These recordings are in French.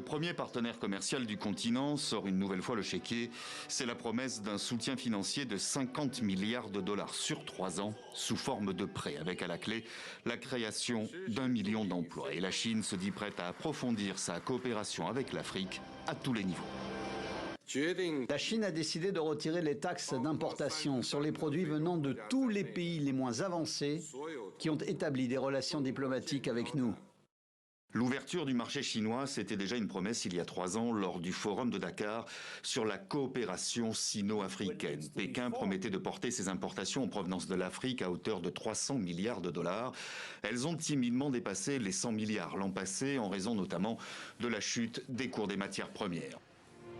Le premier partenaire commercial du continent sort une nouvelle fois le chéquier. C'est la promesse d'un soutien financier de 50 milliards de dollars sur 3 ans, sous forme de prêts, avec à la clé la création d'1 million d'emplois. Et la Chine se dit prête à approfondir sa coopération avec l'Afrique à tous les niveaux. La Chine a décidé de retirer les taxes d'importation sur les produits venant de tous les pays les moins avancés qui ont établi des relations diplomatiques avec nous. L'ouverture du marché chinois, c'était déjà une promesse il y a 3 ans lors du forum de Dakar sur la coopération sino-africaine. Pékin promettait de porter ses importations en provenance de l'Afrique à hauteur de 300 milliards de dollars. Elles ont timidement dépassé les 100 milliards l'an passé en raison notamment de la chute des cours des matières premières.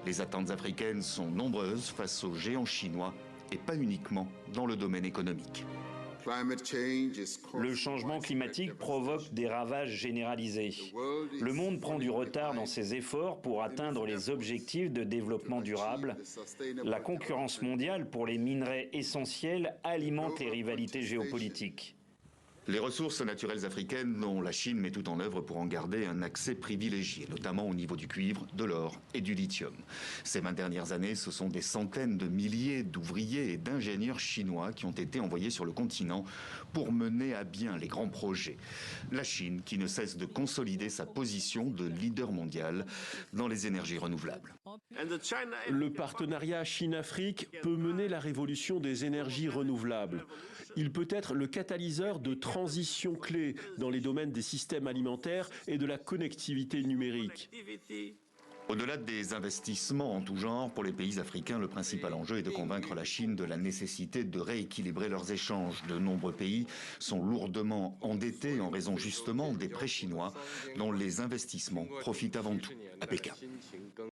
Les attentes africaines sont nombreuses face aux géants chinois et pas uniquement dans le domaine économique. Le changement climatique provoque des ravages généralisés. Le monde prend du retard dans ses efforts pour atteindre les objectifs de développement durable. La concurrence mondiale pour les minerais essentiels alimente les rivalités géopolitiques. Les ressources naturelles africaines dont la Chine met tout en œuvre pour en garder un accès privilégié, notamment au niveau du cuivre, de l'or et du lithium. Ces 20 dernières années, ce sont des centaines de milliers d'ouvriers et d'ingénieurs chinois qui ont été envoyés sur le continent pour mener à bien les grands projets. La Chine qui ne cesse de consolider sa position de leader mondial dans les énergies renouvelables. Le partenariat Chine-Afrique peut mener la révolution des énergies renouvelables. Il peut être le catalyseur de transition clé dans les domaines des systèmes alimentaires et de la connectivité numérique. Au-delà des investissements en tout genre, pour les pays africains, le principal enjeu est de convaincre la Chine de la nécessité de rééquilibrer leurs échanges. De nombreux pays sont lourdement endettés en raison justement des prêts chinois dont les investissements profitent avant tout à Pékin.